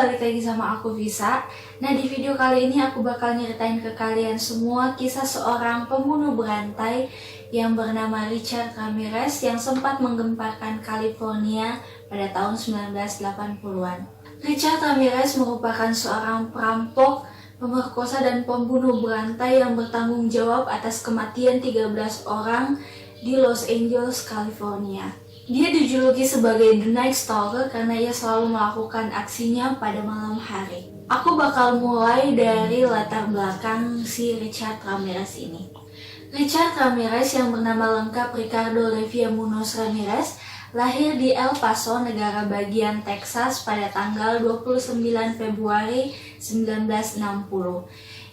balik lagi sama aku Visa. Nah, di video kali ini aku bakal nyeritain ke kalian semua kisah seorang pembunuh berantai yang bernama Richard Ramirez yang sempat menggemparkan California pada tahun 1980-an. Richard Ramirez merupakan seorang perampok, pemerkosa dan pembunuh berantai yang bertanggung jawab atas kematian 13 orang di Los Angeles, California. Dia dijuluki sebagai The Night Stalker karena ia selalu melakukan aksinya pada malam hari. Aku bakal mulai dari latar belakang si Richard Ramirez ini. Richard Ramirez yang bernama lengkap Ricardo Levia Munoz Ramirez lahir di El Paso, negara bagian Texas pada tanggal 29 Februari 1960.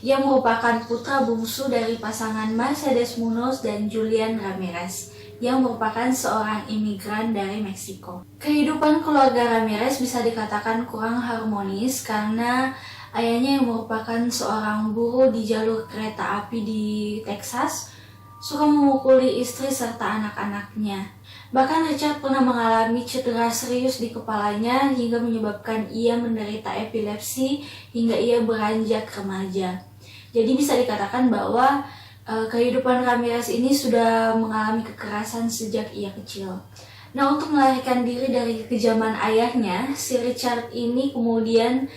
Ia merupakan putra bungsu dari pasangan Mercedes Munoz dan Julian Ramirez yang merupakan seorang imigran dari Meksiko. Kehidupan keluarga Ramirez bisa dikatakan kurang harmonis karena ayahnya yang merupakan seorang buruh di jalur kereta api di Texas suka memukuli istri serta anak-anaknya. Bahkan Richard pernah mengalami cedera serius di kepalanya hingga menyebabkan ia menderita epilepsi hingga ia beranjak remaja. Jadi bisa dikatakan bahwa kehidupan Ramirez ini sudah mengalami kekerasan sejak ia kecil. Nah, untuk melarikan diri dari kekejaman ayahnya, si Richard ini kemudian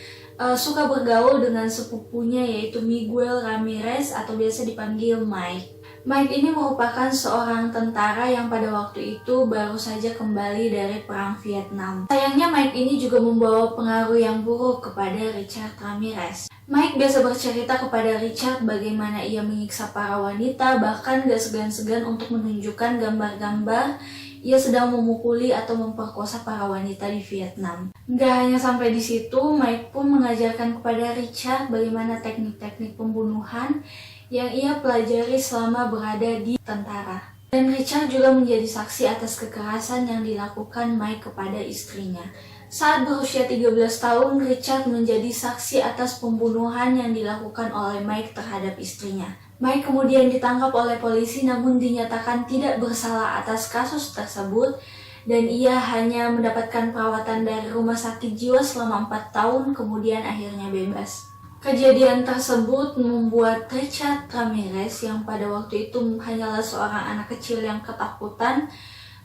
suka bergaul dengan sepupunya yaitu Miguel Ramirez atau biasa dipanggil Mike. Mike ini merupakan seorang tentara yang pada waktu itu baru saja kembali dari Perang Vietnam. Sayangnya Mike ini juga membawa pengaruh yang buruk kepada Richard Ramirez. Mike biasa bercerita kepada Richard bagaimana ia menyiksa para wanita, bahkan gak segan-segan untuk menunjukkan gambar-gambar ia sedang memukuli atau memperkosa para wanita di Vietnam. Gak hanya sampai di situ, Mike pun mengajarkan kepada Richard bagaimana teknik-teknik pembunuhan yang ia pelajari selama berada di tentara. Dan Richard juga menjadi saksi atas kekerasan yang dilakukan Mike kepada istrinya. Saat berusia 13 tahun, Richard menjadi saksi atas pembunuhan yang dilakukan oleh Mike terhadap istrinya. Mike kemudian ditangkap oleh polisi namun dinyatakan tidak bersalah atas kasus tersebut dan ia hanya mendapatkan perawatan dari rumah sakit jiwa selama 4 tahun kemudian akhirnya bebas. Kejadian tersebut membuat Richard Ramirez yang pada waktu itu hanyalah seorang anak kecil yang ketakutan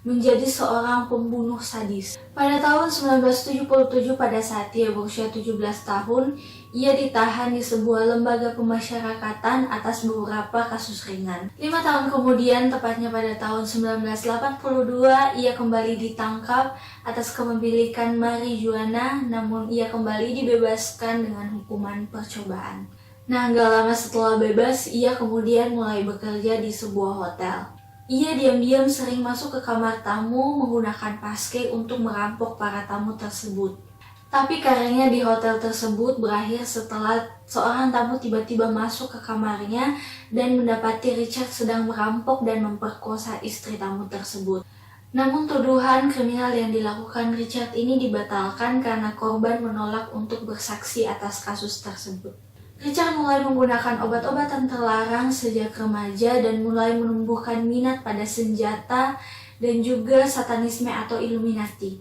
menjadi seorang pembunuh sadis. Pada tahun 1977 pada saat ia berusia 17 tahun, ia ditahan di sebuah lembaga pemasyarakatan atas beberapa kasus ringan. 5 tahun kemudian, tepatnya pada tahun 1982, ia kembali ditangkap atas kepemilikan marijuana, namun ia kembali dibebaskan dengan hukuman percobaan. Nah, gak lama setelah bebas, ia kemudian mulai bekerja di sebuah hotel. Ia diam-diam sering masuk ke kamar tamu menggunakan paske untuk merampok para tamu tersebut. Tapi karirnya di hotel tersebut berakhir setelah seorang tamu tiba-tiba masuk ke kamarnya dan mendapati Richard sedang merampok dan memperkosa istri tamu tersebut. Namun tuduhan kriminal yang dilakukan Richard ini dibatalkan karena korban menolak untuk bersaksi atas kasus tersebut. Richard mulai menggunakan obat-obatan terlarang sejak remaja dan mulai menumbuhkan minat pada senjata dan juga satanisme atau Illuminati.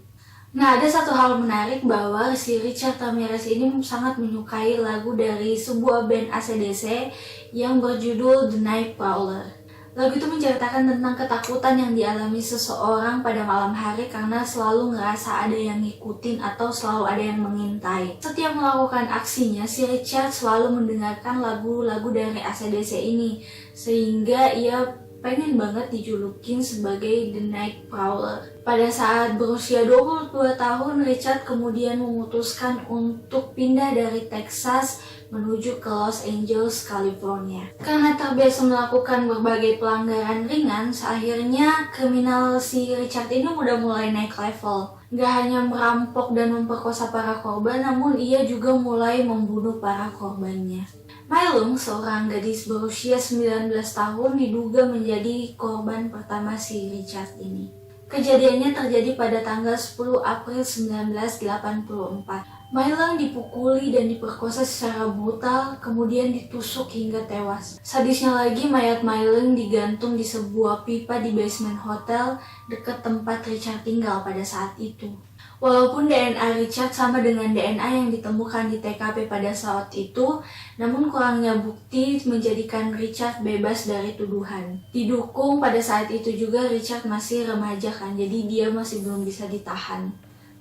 Nah, ada satu hal menarik bahwa si Richard Ramirez ini sangat menyukai lagu dari sebuah band AC/DC yang berjudul The Night Prowler. Lagu itu menceritakan tentang ketakutan yang dialami seseorang pada malam hari karena selalu ngerasa ada yang ngikutin atau selalu ada yang mengintai. Setiap melakukan aksinya, si Richard selalu mendengarkan lagu-lagu dari AC/DC ini, sehingga ia pengen banget dijulukin sebagai The Night Prowler. Pada saat berusia 22 tahun, Richard kemudian memutuskan untuk pindah dari Texas menuju ke Los Angeles, California. Karena terbiasa melakukan berbagai pelanggaran ringan, akhirnya kriminal si Richard ini udah mulai naik level. Gak hanya merampok dan memperkosa para korban, namun ia juga mulai membunuh para korbannya. Mailung, seorang gadis berusia 19 tahun, diduga menjadi korban pertama si Richard ini. Kejadiannya terjadi pada tanggal 10 April 1984. Mailung dipukuli dan diperkosa secara brutal, kemudian ditusuk hingga tewas. Sadisnya lagi, mayat Mailung digantung di sebuah pipa di basement hotel dekat tempat Richard tinggal pada saat itu. Walaupun DNA Richard sama dengan DNA yang ditemukan di TKP pada saat itu, namun kurangnya bukti menjadikan Richard bebas dari tuduhan. Didukung pada saat itu juga Richard masih remaja kan, jadi dia masih belum bisa ditahan.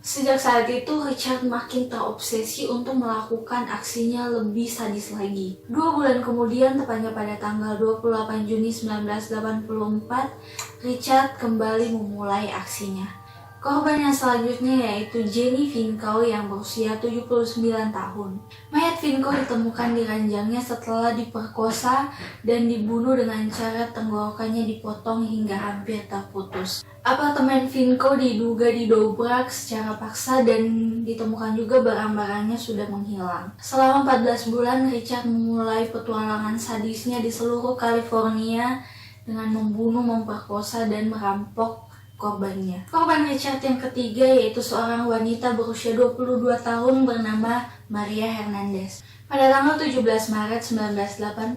Sejak saat itu, Richard makin terobsesi untuk melakukan aksinya lebih sadis lagi. 2 bulan kemudian, tepatnya pada tanggal 28 Juni 1984, Richard kembali memulai aksinya. Korban yang selanjutnya yaitu Jenny Vinco yang berusia 79 tahun. Mayat Vinco ditemukan di ranjangnya setelah diperkosa dan dibunuh dengan cara tenggorokannya dipotong hingga hampir terputus. Apartemen Vinco diduga didobrak secara paksa dan ditemukan juga barang-barangnya sudah menghilang. Selama 14 bulan, Richard memulai petualangan sadisnya di seluruh California dengan membunuh, memperkosa, dan merampok korbannya. Korban Richard yang ketiga yaitu seorang wanita berusia 22 tahun bernama Maria Hernandez. Pada tanggal 17 Maret 1985,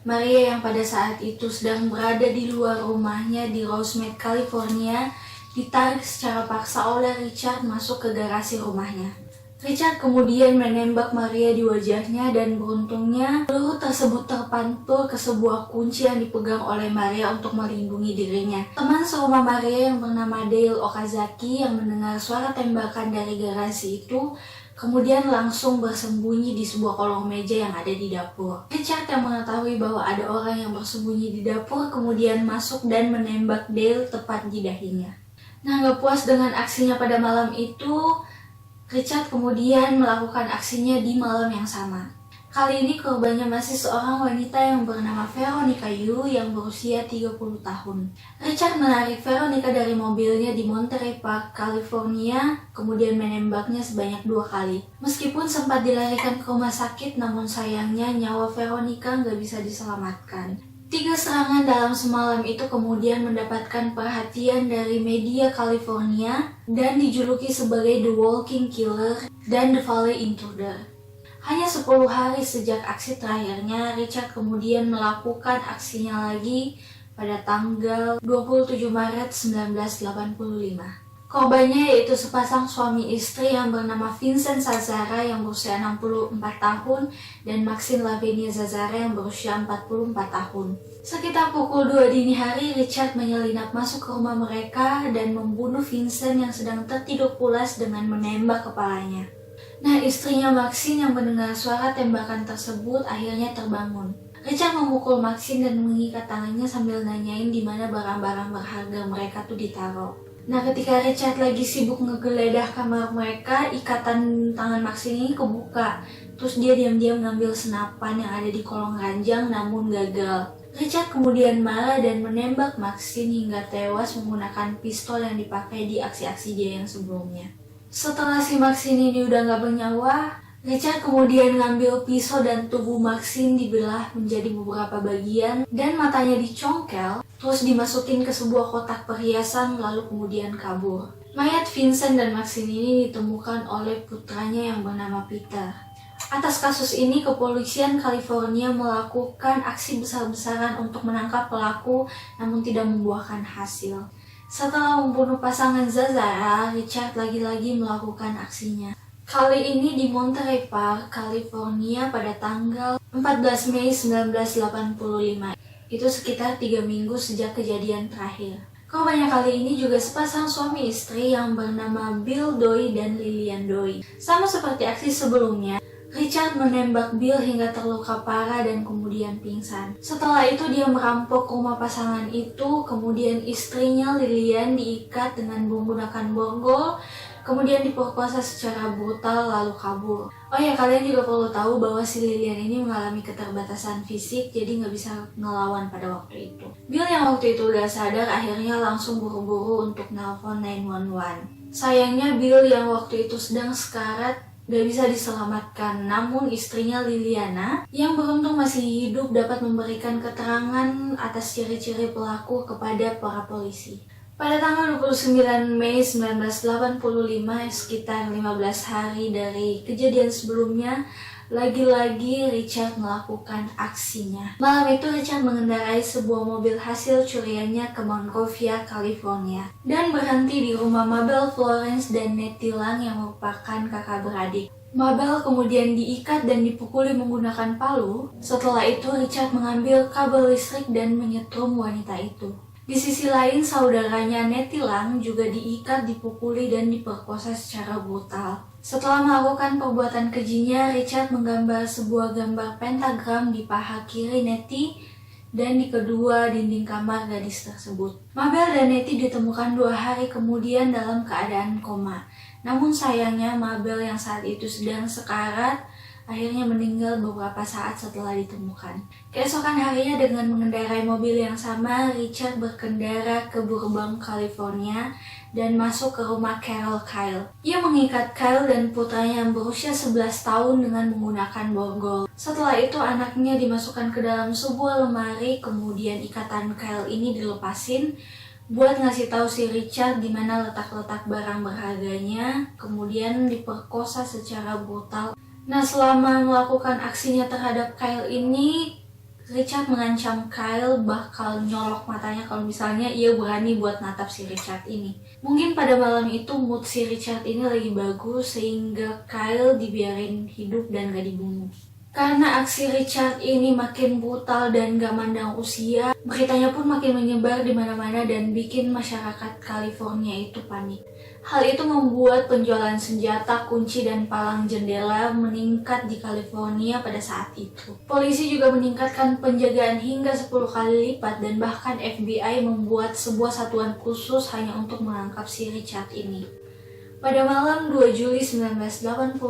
Maria yang pada saat itu sedang berada di luar rumahnya di Rosemead, California, ditarik secara paksa oleh Richard masuk ke garasi rumahnya. Richard kemudian menembak Maria di wajahnya dan beruntungnya peluru tersebut terpantul ke sebuah kunci yang dipegang oleh Maria untuk melindungi dirinya. Teman serumah Maria yang bernama Dale Okazaki yang mendengar suara tembakan dari garasi itu kemudian langsung bersembunyi di sebuah kolong meja yang ada di dapur. Richard yang mengetahui bahwa ada orang yang bersembunyi di dapur kemudian masuk dan menembak Dale tepat di dahinya. Nah, gak puas dengan aksinya pada malam itu, Richard kemudian melakukan aksinya di malam yang sama. Kali ini korbannya masih seorang wanita yang bernama Veronica Yu yang berusia 30 tahun. Richard menarik Veronica dari mobilnya di Monterey Park, California, kemudian menembaknya sebanyak 2 kali. Meskipun sempat dilarikan ke rumah sakit, namun sayangnya nyawa Veronica nggak bisa diselamatkan. 3 serangan dalam semalam itu kemudian mendapatkan perhatian dari media California dan dijuluki sebagai The Walking Killer dan The Valley Intruder. Hanya 10 hari sejak aksi terakhirnya, Richard kemudian melakukan aksinya lagi pada tanggal 27 Maret 1985. Korbannya yaitu sepasang suami istri yang bernama Vincent Zazzara yang berusia 64 tahun dan Maxine Lavinia Zazzara yang berusia 44 tahun. Sekitar pukul 2 dini hari, Richard menyelinap masuk ke rumah mereka dan membunuh Vincent yang sedang tertidur pulas dengan menembak kepalanya. Nah, istrinya Maxine yang mendengar suara tembakan tersebut akhirnya terbangun. Richard memukul Maxine dan mengikat tangannya sambil nanyain di mana barang-barang berharga mereka tuh ditaruh. Nah, ketika Richard lagi sibuk ngegeledah kamar mereka, ikatan tangan Maxine ini kebuka. Terus dia diam-diam ngambil senapan yang ada di kolong ranjang namun gagal. Richard kemudian marah dan menembak Maxine hingga tewas menggunakan pistol yang dipakai di aksi-aksi dia yang sebelumnya. Setelah si Maxine ini udah gak bernyawa, Richard kemudian ngambil pisau dan tubuh Maxine dibelah menjadi beberapa bagian dan matanya dicongkel, terus dimasukin ke sebuah kotak perhiasan lalu kemudian kabur. Mayat Vincent dan Maxine ini ditemukan oleh putranya yang bernama Peter. Atas kasus ini, kepolisian California melakukan aksi besar-besaran untuk menangkap pelaku namun tidak membuahkan hasil. Setelah membunuh pasangan Zazzara, Richard lagi-lagi melakukan aksinya. Kali ini di Monterey Park, California pada tanggal 14 Mei 1985. Itu sekitar 3 minggu sejak kejadian terakhir. Korbannya kali ini juga sepasang suami istri yang bernama Bill Doi dan Lillian Doi. Sama seperti aksi sebelumnya, Richard menembak Bill hingga terluka parah dan kemudian pingsan. Setelah itu dia merampok rumah pasangan itu, kemudian istrinya Lillian diikat dengan menggunakan borgol, kemudian diperkosa secara brutal lalu kabur. Oh ya, kalian juga perlu tahu bahwa si Lillian ini mengalami keterbatasan fisik, jadi nggak bisa ngelawan pada waktu itu. Bill yang waktu itu udah sadar akhirnya langsung buru-buru untuk nelpon 911. Sayangnya Bill yang waktu itu sedang sekarat gak bisa diselamatkan, namun istrinya Liliana yang beruntung masih hidup dapat memberikan keterangan atas ciri-ciri pelaku kepada para polisi. Pada tanggal 29 Mei 1985, sekitar 15 hari dari kejadian sebelumnya, Lagi-lagi Richard melakukan aksinya. Malam itu Richard mengendarai sebuah mobil hasil curiannya ke Monrovia, California, dan berhenti di rumah Mabel Florence dan Nettie Lang yang merupakan kakak beradik. Mabel kemudian diikat dan dipukuli menggunakan palu. Setelah itu Richard mengambil kabel listrik dan menyetrum wanita itu. Di sisi lain, saudaranya Nettie Lang juga diikat, dipukuli, dan diperkosa secara brutal. Setelah melakukan perbuatan kejinya, Richard menggambar sebuah gambar pentagram di paha kiri Nettie dan di kedua dinding kamar gadis tersebut. Mabel dan Nettie ditemukan 2 hari kemudian dalam keadaan koma. Namun sayangnya Mabel yang saat itu sedang sekarat akhirnya meninggal beberapa saat setelah ditemukan. Keesokan harinya dengan mengendarai mobil yang sama, Richard berkendara ke Burbank, California dan masuk ke rumah Carol Kyle. Ia mengikat Kyle dan putranya yang berusia 11 tahun dengan menggunakan borgol. Setelah itu anaknya dimasukkan ke dalam sebuah lemari, kemudian ikatan Kyle ini dilepasin buat ngasih tahu si Richard di mana letak-letak barang berharganya, kemudian diperkosa secara brutal. Nah, selama melakukan aksinya terhadap Kyle ini, Richard mengancam Kyle bakal nyolok matanya kalau misalnya ia berani buat natap si Richard ini. Mungkin pada malam itu mood si Richard ini lagi bagus sehingga Kyle dibiarin hidup dan gak dibunuh. Karena aksi Richard ini makin brutal dan gak mandang usia, beritanya pun makin menyebar di mana-mana dan bikin masyarakat California itu panik. Hal itu membuat penjualan senjata, kunci, dan palang jendela meningkat di California pada saat itu. Polisi juga meningkatkan penjagaan hingga 10 kali lipat dan bahkan FBI membuat sebuah satuan khusus hanya untuk menangkap si Richard ini. Pada malam 2 Juli 1985,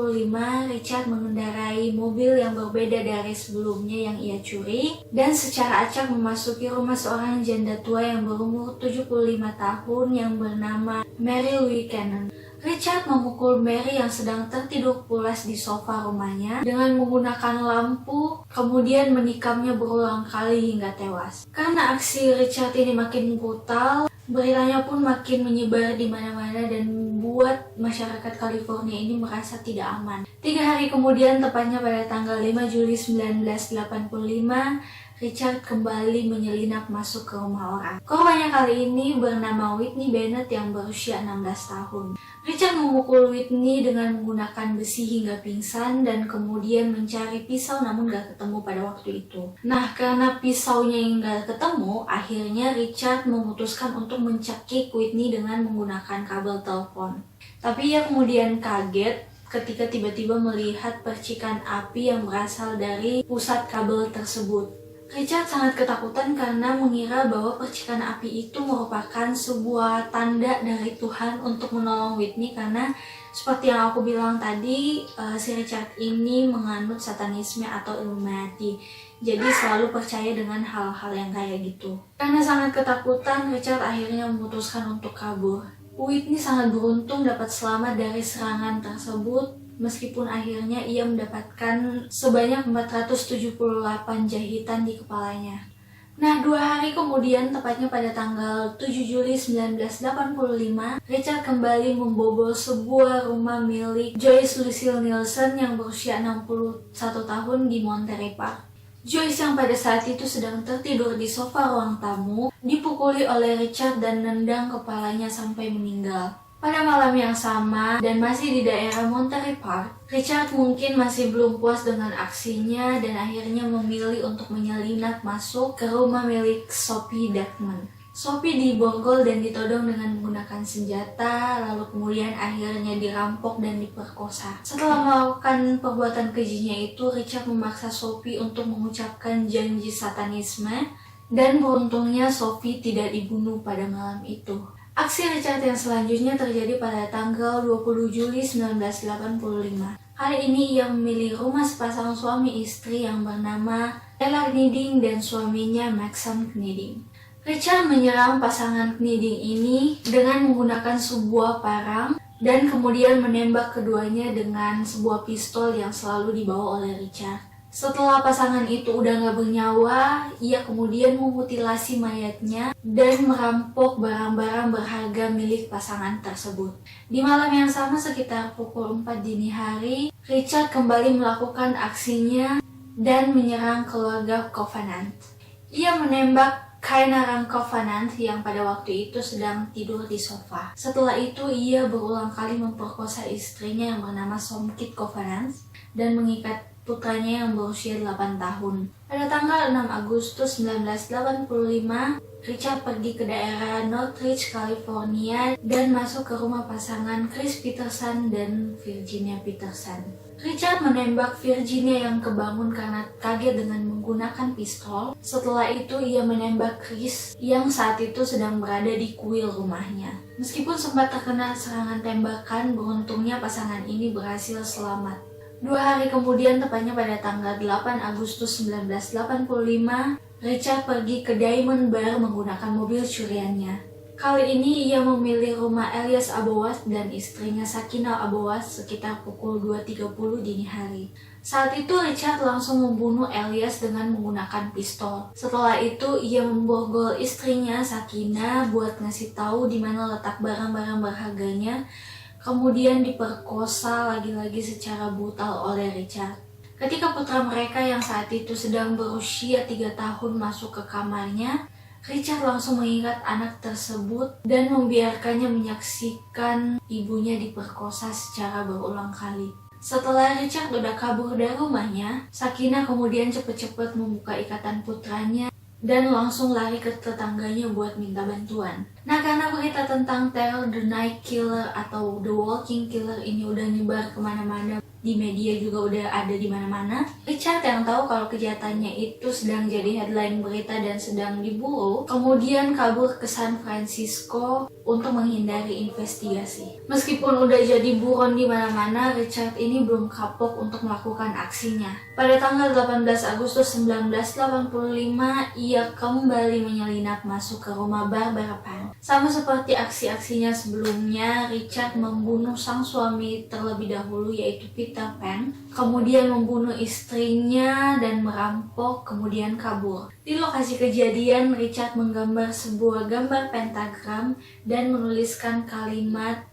Richard mengendarai mobil yang berbeda dari sebelumnya yang ia curi dan secara acak memasuki rumah seorang janda tua yang berumur 75 tahun yang bernama Mary Louise Cannon. Richard memukul Mary yang sedang tertidur pulas di sofa rumahnya dengan menggunakan lampu, kemudian menikamnya berulang kali hingga tewas. Karena aksi Richard ini makin brutal, beritanya pun makin menyebar di mana-mana dan membuat masyarakat California ini merasa tidak aman. 3 hari kemudian, tepatnya pada tanggal 5 Juli 1985, Richard kembali menyelinap masuk ke rumah orang. Korbannya kali ini bernama Whitney Bennett yang berusia 16 tahun. Richard memukul Whitney dengan menggunakan besi hingga pingsan dan kemudian mencari pisau namun gak ketemu pada waktu itu. Nah, karena pisaunya yang gak ketemu, akhirnya Richard memutuskan untuk mencekik Whitney dengan menggunakan kabel telepon. Tapi ia kemudian kaget ketika tiba-tiba melihat percikan api yang berasal dari pusat kabel tersebut. Richard sangat ketakutan karena mengira bahwa percikan api itu merupakan sebuah tanda dari Tuhan untuk menolong Whitney, karena seperti yang aku bilang tadi, si Richard ini menganut satanisme atau Illuminati. Jadi selalu percaya dengan hal-hal yang kayak gitu. Karena sangat ketakutan, Richard akhirnya memutuskan untuk kabur. Whitney sangat beruntung dapat selamat dari serangan tersebut, meskipun akhirnya ia mendapatkan sebanyak 478 jahitan di kepalanya. Nah, 2 hari kemudian, tepatnya pada tanggal 7 Juli 1985, Richard kembali membobol sebuah rumah milik Joyce Lucille Nielsen yang berusia 61 tahun di Monterey Park. Joyce yang pada saat itu sedang tertidur di sofa ruang tamu, dipukuli oleh Richard dan nendang kepalanya sampai meninggal. Pada malam yang sama dan masih di daerah Monterey Park, Richard mungkin masih belum puas dengan aksinya dan akhirnya memilih untuk menyelinap masuk ke rumah milik Sophie Dachman. Sophie diborgol dan ditodong dengan menggunakan senjata, lalu kemudian akhirnya dirampok dan diperkosa. Setelah melakukan perbuatan kejinya itu, Richard memaksa Sophie untuk mengucapkan janji satanisme, dan beruntungnya Sophie tidak dibunuh pada malam itu. Aksi Richard yang selanjutnya terjadi pada tanggal 20 Juli 1985. Kali ini ia memilih rumah sepasang suami istri yang bernama Ella Knidding dan suaminya Maxon Knidding. Richard menyerang pasangan Knidding ini dengan menggunakan sebuah parang dan kemudian menembak keduanya dengan sebuah pistol yang selalu dibawa oleh Richard. Setelah pasangan itu udah gak bernyawa, ia kemudian memutilasi mayatnya dan merampok barang-barang berharga milik pasangan tersebut. Di malam yang sama sekitar pukul 4 dini hari, Richard kembali melakukan aksinya dan menyerang keluarga Covenant. Ia menembak Kainarang Covenant yang pada waktu itu sedang tidur di sofa. Setelah itu ia berulang kali memperkosa istrinya yang bernama Somkit Covenant dan mengikat putranya yang berusia 8 tahun. Pada tanggal 6 Agustus 1985, Richard pergi ke daerah Northridge, California dan masuk ke rumah pasangan Chris Peterson dan Virginia Peterson. Richard menembak Virginia yang kebangun karena kaget dengan menggunakan pistol. Setelah itu ia menembak Chris yang saat itu sedang berada di kuil rumahnya. Meskipun sempat terkena serangan tembakan, beruntungnya pasangan ini berhasil selamat. 2 hari kemudian, tepatnya pada tanggal 8 Agustus 1985, Richard pergi ke Diamond Bar menggunakan mobil curiannya. Kali ini ia memilih rumah Elias Abowas dan istrinya Sakina Abowas sekitar pukul 2.30 dini hari. Saat itu Richard langsung membunuh Elias dengan menggunakan pistol. Setelah itu ia memborgol istrinya Sakina buat ngasih tahu di mana letak barang-barang berharganya. Kemudian diperkosa lagi-lagi secara brutal oleh Richard. Ketika putra mereka yang saat itu sedang berusia 3 tahun masuk ke kamarnya, Richard langsung mengingat anak tersebut dan membiarkannya menyaksikan ibunya diperkosa secara berulang kali. Setelah Richard udah kabur dari rumahnya, Sakina kemudian cepet-cepet membuka ikatan putranya dan langsung lari ke tetangganya buat minta bantuan. Nah, karena berita tentang Terror the Night Killer atau The Walking Killer ini udah nyebar kemana-mana, di media juga udah ada di mana-mana, Richard yang tahu kalau kejahatannya itu sedang jadi headline berita dan sedang diburu, kemudian kabur ke San Francisco untuk menghindari investigasi. Meskipun udah jadi buron di mana-mana, Richard ini belum kapok untuk melakukan aksinya. Pada tanggal 18 Agustus 1985, ia kembali menyelinap masuk ke rumah Barbara Penn. Sama seperti aksi-aksinya sebelumnya, Richard membunuh sang suami terlebih dahulu yaitu Peter Penn, kemudian membunuh istrinya dan merampok, kemudian kabur. Di lokasi kejadian, Richard menggambar sebuah gambar pentagram dan menuliskan kalimat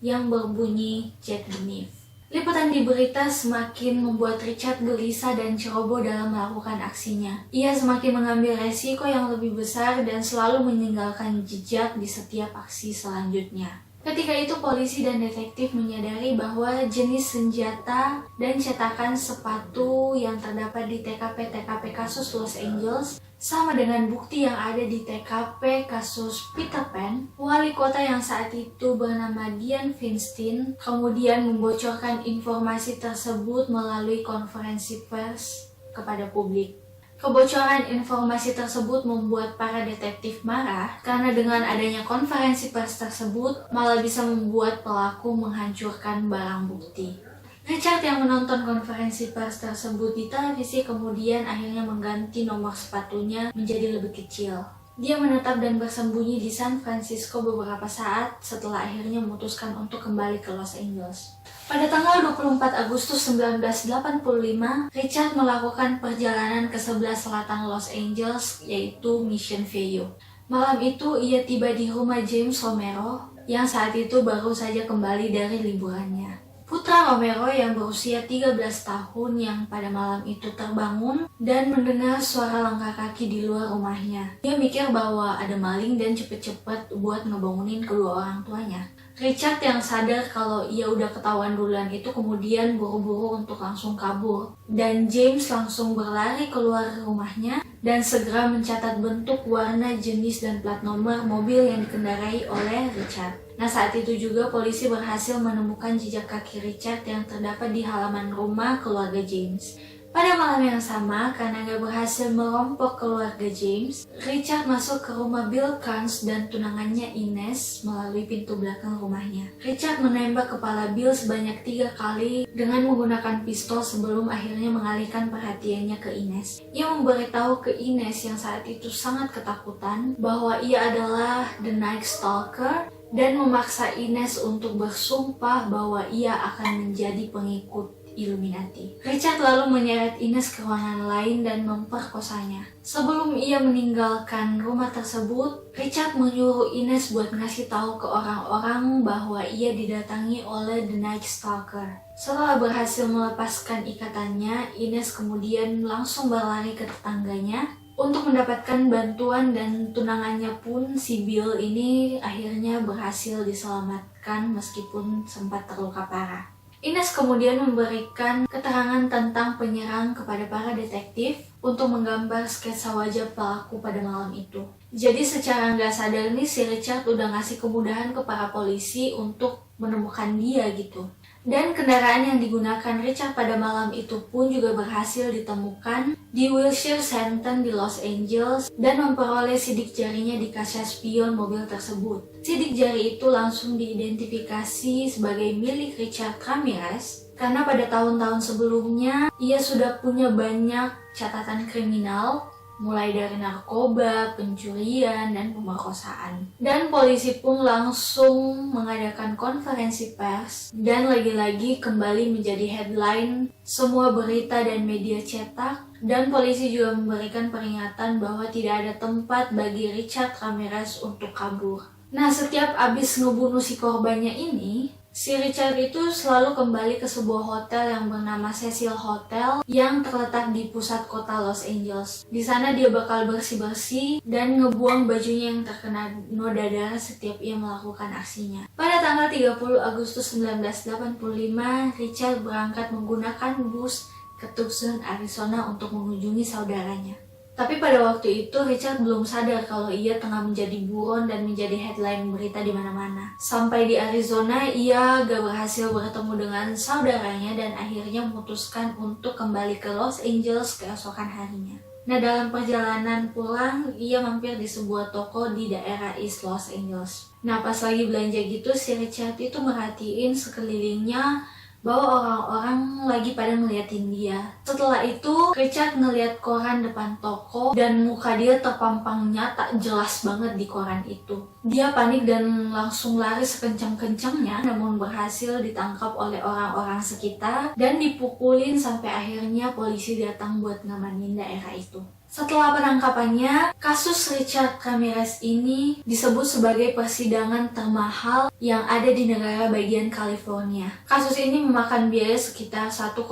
yang berbunyi Jack the Knife. Liputan di berita semakin membuat Richard gelisah dan ceroboh dalam melakukan aksinya. Ia semakin mengambil resiko yang lebih besar dan selalu meninggalkan jejak di setiap aksi selanjutnya. Ketika itu polisi dan detektif menyadari bahwa jenis senjata dan cetakan sepatu yang terdapat di TKP kasus Los Angeles sama dengan bukti yang ada di TKP kasus Peter Pan. Wali kota yang saat itu bernama Dianne Feinstein kemudian membocorkan informasi tersebut melalui konferensi pers kepada publik. Kebocoran informasi tersebut membuat para detektif marah karena dengan adanya konferensi pers tersebut malah bisa membuat pelaku menghancurkan barang bukti. Richard yang menonton konferensi pers tersebut di televisi kemudian akhirnya mengganti nomor sepatunya menjadi lebih kecil. Dia menetap dan bersembunyi di San Francisco beberapa saat setelah akhirnya memutuskan untuk kembali ke Los Angeles. Pada tanggal 24 Agustus 1985, Richard melakukan perjalanan ke sebelah selatan Los Angeles yaitu Mission Viejo. Malam itu ia tiba di rumah James Romero yang saat itu baru saja kembali dari liburannya. Putra Romero yang berusia 13 tahun yang pada malam itu terbangun dan mendengar suara langkah kaki di luar rumahnya. Dia mikir bahwa ada maling dan cepet-cepet buat ngebangunin kedua orang tuanya. Richard yang sadar kalau ia udah ketahuan duluan itu kemudian buru-buru untuk langsung kabur. Dan James langsung berlari keluar rumahnya dan segera mencatat bentuk, warna, jenis, dan plat nomor mobil yang dikendarai oleh Richard. Nah, saat itu juga polisi berhasil menemukan jejak kaki Richard yang terdapat di halaman rumah keluarga James. Pada malam yang sama, karena gak berhasil merompok keluarga James, Richard masuk ke rumah Bill Carnes dan tunangannya Ines melalui pintu belakang rumahnya. Richard menembak kepala Bill sebanyak 3 kali dengan menggunakan pistol sebelum akhirnya mengalihkan perhatiannya ke Ines. Ia memberitahu ke Ines yang saat itu sangat ketakutan bahwa ia adalah The Night Stalker dan memaksa Ines untuk bersumpah bahwa ia akan menjadi pengikut Illuminati. Richard lalu menyeret Ines ke ruangan lain dan memperkosanya. Sebelum ia meninggalkan rumah tersebut, Richard menyuruh Ines buat ngasih tahu ke orang-orang bahwa ia didatangi oleh The Night Stalker. Setelah berhasil melepaskan ikatannya, Ines kemudian langsung berlari ke tetangganya untuk mendapatkan bantuan, dan tunangannya pun si Bill ini akhirnya berhasil diselamatkan meskipun sempat terluka parah. Ines kemudian memberikan keterangan tentang penyerang kepada para detektif untuk menggambar sketsa wajah pelaku pada malam itu. Jadi secara nggak sadar nih si Richard udah ngasih kemudahan ke para polisi untuk menemukan dia gitu. Dan kendaraan yang digunakan Richard pada malam itu pun juga berhasil ditemukan di Wilshire Center di Los Angeles dan memperoleh sidik jarinya di kaca spion mobil tersebut. Sidik jari itu langsung diidentifikasi sebagai milik Richard Ramirez karena pada tahun-tahun sebelumnya ia sudah punya banyak catatan kriminal, mulai dari narkoba, pencurian, dan pemerkosaan. Dan polisi pun langsung mengadakan konferensi pers dan lagi-lagi kembali menjadi headline semua berita dan media cetak, dan polisi juga memberikan peringatan bahwa tidak ada tempat bagi Richard Ramirez untuk kabur. Nah, setiap abis ngebunuh si korbannya ini, si Richard itu selalu kembali ke sebuah hotel yang bernama Cecil Hotel yang terletak di pusat kota Los Angeles. Di sana dia bakal bersih-bersih dan ngebuang bajunya yang terkena noda darah setiap ia melakukan aksinya. Pada tanggal 30 Agustus 1985, Richard berangkat menggunakan bus ke Tucson, Arizona untuk mengunjungi saudaranya. Tapi pada waktu itu Richard belum sadar kalau ia tengah menjadi buron dan menjadi headline berita di mana-mana. Sampai di Arizona, ia gak berhasil bertemu dengan saudaranya dan akhirnya memutuskan untuk kembali ke Los Angeles keesokan harinya. Nah, dalam perjalanan pulang, ia mampir di sebuah toko di daerah East Los Angeles. Nah, pas lagi belanja gitu, si Richard itu merhatiin sekelilingnya bahwa orang-orang lagi pada ngeliatin dia. Setelah itu, Richard ngeliat koran depan toko dan muka dia terpampang nyata jelas banget di koran itu. Dia panik dan langsung lari sekencang-kencangnya, namun berhasil ditangkap oleh orang-orang sekitar dan dipukulin sampai akhirnya polisi datang buat ngamanin daerah itu. Setelah penangkapannya, kasus Richard Ramirez ini disebut sebagai persidangan termahal yang ada di negara bagian California. Kasus ini memakan biaya sekitar 1,8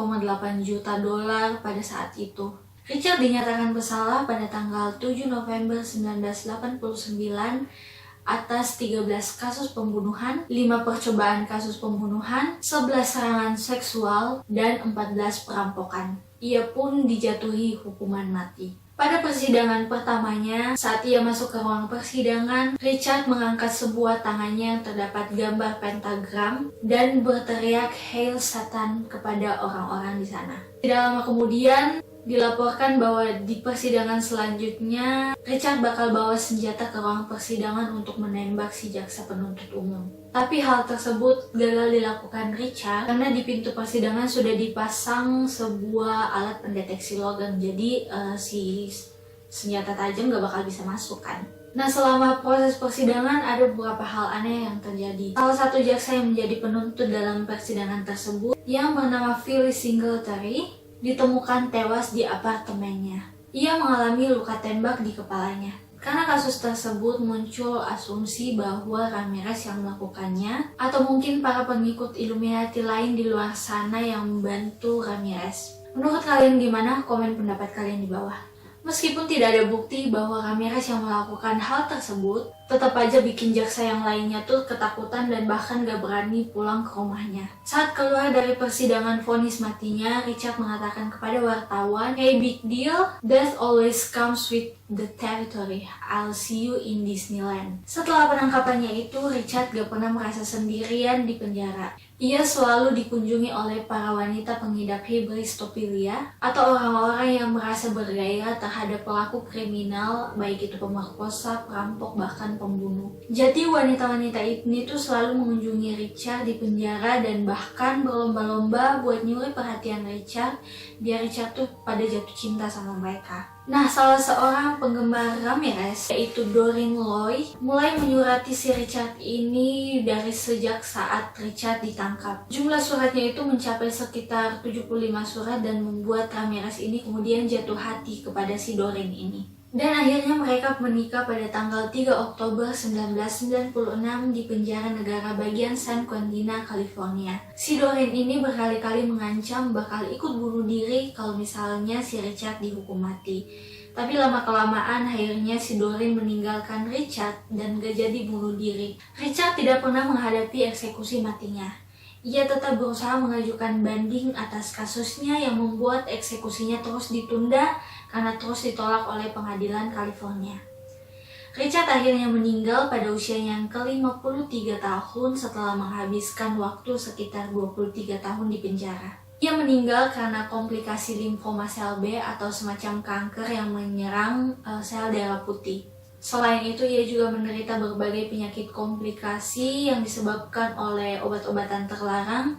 juta dolar pada saat itu. Richard dinyatakan bersalah pada tanggal 7 November 1989 atas 13 kasus pembunuhan, 5 percobaan kasus pembunuhan, 11 serangan seksual, dan 14 perampokan. Ia pun dijatuhi hukuman mati. Pada persidangan pertamanya, saat ia masuk ke ruang persidangan, Richard mengangkat sebuah tangannya yang terdapat gambar pentagram dan berteriak "Hail Satan" kepada orang-orang di sana. Tidak lama kemudian, dilaporkan bahwa di persidangan selanjutnya, Richard bakal bawa senjata ke ruang persidangan untuk menembak si jaksa penuntut umum. Tapi hal tersebut gagal dilakukan Richard karena di pintu persidangan sudah dipasang sebuah alat pendeteksi logam, jadi si senjata tajam gak bakal bisa masuk kan. Nah, selama proses persidangan ada beberapa hal aneh yang terjadi. Salah satu jaksa yang menjadi penuntut dalam persidangan tersebut, yang bernama Phyllis Singletary, ditemukan tewas di apartemennya. Ia mengalami luka tembak di kepalanya. Karena kasus tersebut muncul asumsi bahwa Ramirez yang melakukannya, atau mungkin para pengikut Illuminati lain di luar sana yang membantu Ramirez. Menurut kalian gimana? Komen pendapat kalian di bawah. Meskipun tidak ada bukti bahwa Ramirez yang melakukan hal tersebut, tetap aja bikin jaksa yang lainnya tuh ketakutan dan bahkan gak berani pulang ke rumahnya. Saat keluar dari persidangan vonis matinya, Richard mengatakan kepada wartawan, "Hey, big deal, death always comes with the territory. I'll see you in Disneyland." Setelah penangkapannya itu, Richard gak pernah merasa sendirian di penjara. Ia selalu dikunjungi oleh para wanita pengidap hibristopilia atau orang-orang yang merasa bergairah terhadap pelaku kriminal, baik itu pemerkosa, perampok, bahkan pembunuh. Jadi wanita-wanita ini tuh selalu mengunjungi Richard di penjara dan bahkan berlomba-lomba buat nyuri perhatian Richard biar Richard tuh pada jatuh cinta sama mereka. Nah, salah seorang penggemar Ramirez, yaitu Doreen Loy, mulai menyurati si Richard ini dari sejak saat Richard ditangkap. Jumlah suratnya itu mencapai sekitar 75 surat dan membuat Ramirez ini kemudian jatuh hati kepada si Doreen ini. Dan akhirnya mereka menikah pada tanggal 3 Oktober 1996 di penjara negara bagian San Quentin, California. Si Doreen ini berkali-kali mengancam bakal ikut bunuh diri kalau misalnya si Richard dihukum mati. Tapi lama-kelamaan akhirnya si Doreen meninggalkan Richard dan gak jadi bunuh diri. Richard tidak pernah menghadapi eksekusi matinya. Ia tetap berusaha mengajukan banding atas kasusnya yang membuat eksekusinya terus ditunda karena terus ditolak oleh pengadilan California. Richard akhirnya meninggal pada usia yang ke-53 tahun setelah menghabiskan waktu sekitar 23 tahun di penjara. Ia meninggal karena komplikasi limfoma sel B atau semacam kanker yang menyerang sel darah putih. Selain itu, ia juga menderita berbagai penyakit komplikasi yang disebabkan oleh obat-obatan terlarang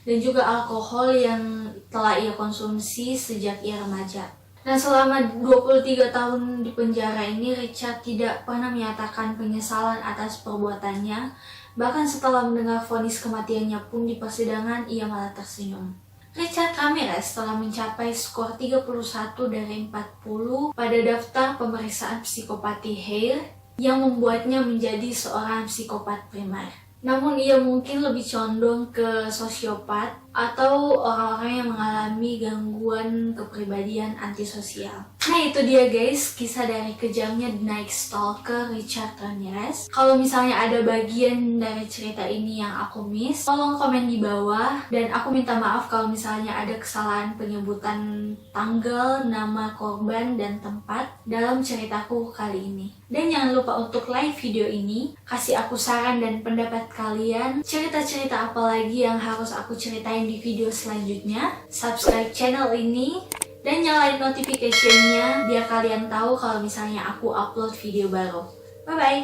dan juga alkohol yang telah ia konsumsi sejak ia remaja. Dan selama 23 tahun di penjara ini, Richard tidak pernah menyatakan penyesalan atas perbuatannya. Bahkan setelah mendengar vonis kematiannya pun di persidangan, ia malah tersenyum. Richard Ramirez telah mencapai skor 31 dari 40 pada daftar pemeriksaan psikopati Hare yang membuatnya menjadi seorang psikopat primer. Namun ia mungkin lebih condong ke sosiopat atau orang-orang yang mengalami gangguan kepribadian antisosial. Nah, itu dia guys, kisah dari kejamnya The Night Stalker Richard Ramirez. Kalau misalnya ada bagian dari cerita ini yang aku miss, tolong komen di bawah. Dan aku minta maaf kalau misalnya ada kesalahan penyebutan tanggal, nama korban, dan tempat dalam ceritaku kali ini. Dan jangan lupa untuk like video ini, kasih aku saran dan pendapat kalian, cerita-cerita apa lagi yang harus aku ceritain di video selanjutnya. Subscribe channel ini dan nyalain notification-nya biar kalian tahu kalau misalnya aku upload video baru. Bye bye.